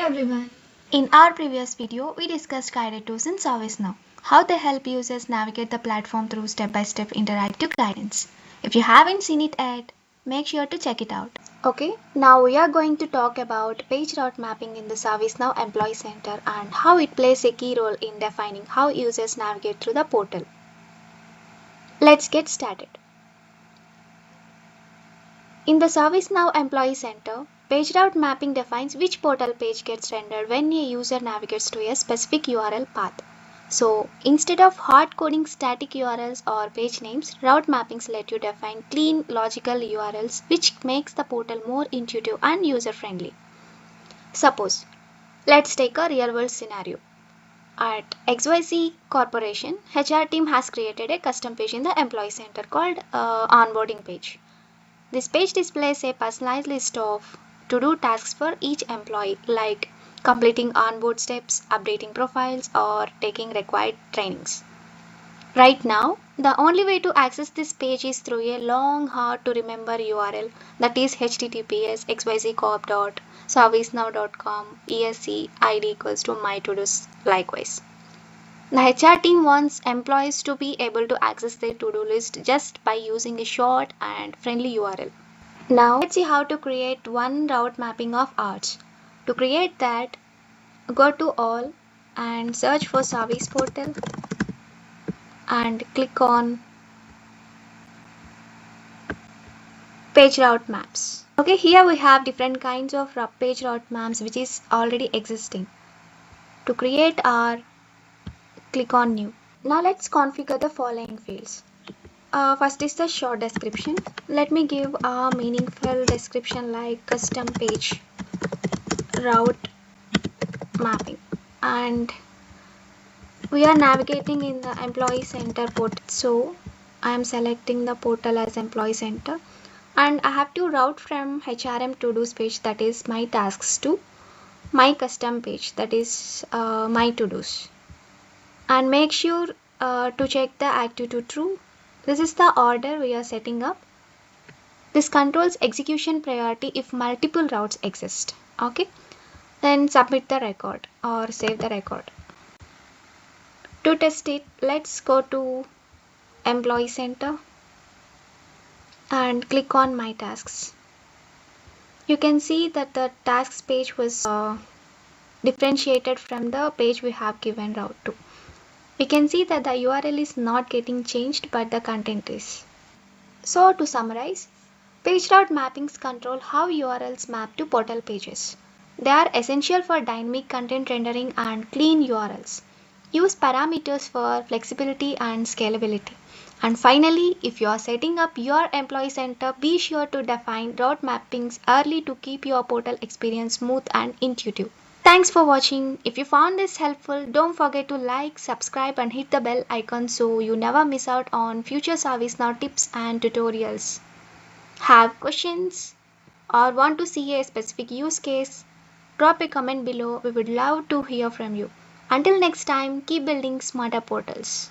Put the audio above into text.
everyone. In our previous video, we discussed guided tools in ServiceNow, how they help users navigate the platform through step-by-step interactive guidance. If you haven't seen it yet, make sure to check it out. Okay, now we are going to talk about page route mapping in the ServiceNow Employee Center and how it plays a key role in defining how users navigate through the portal. Let's get started. In the ServiceNow Employee Center, page route mapping defines which portal page gets rendered when a user navigates to a specific URL path. So, instead of hard coding static URLs or page names, route mappings let you define clean, logical URLs which makes the portal more intuitive and user-friendly. Suppose, let's take a real-world scenario. At XYZ Corporation, HR team has created a custom page in the Employee Center called onboarding page. This page displays a personalized list of to-do tasks for each employee, like completing onboard steps, updating profiles, or taking required trainings. Right now, the only way to access this page is through a long, hard-to-remember URL, that is https xyzcorp.servicenow.com esc id equals to my to-dos likewise. The HR team wants employees to be able to access their to-do list just by using a short and friendly URL. Now let's see how to create one route mapping of ours. To create that, go to All and search for Service Portal and click on Page Route Maps. Okay, here we have different kinds of page route maps which is already existing. To create our click on New. Now let's configure the following fields. First is the short description. Let me give a meaningful description like custom page route mapping. And we are navigating in the Employee Center portal. So I am selecting the portal as Employee Center. And I have to route from HRM to-dos page, that is my tasks, to my custom page, that is my to-dos. And make sure to check the active to true. This is the order we are setting up. This controls execution priority if multiple routes exist. Okay. Then submit the record or save the record. To test it, let's go to Employee Center and click on My Tasks. You can see that the tasks page was differentiated from the page we have given route to. We can see that the URL is not getting changed, but the content is. So to summarize, page route mappings control how URLs map to portal pages. They are essential for dynamic content rendering and clean URLs. Use parameters for flexibility and scalability. And finally, if you are setting up your Employee Center, be sure to define route mappings early to keep your portal experience smooth and intuitive. Thanks for watching. If you found this helpful, don't forget to like, subscribe and hit the bell icon so you never miss out on future ServiceNow tips and tutorials. Have questions or want to see a specific use case? Drop a comment below. We would love to hear from you. Until next time, keep building smarter portals.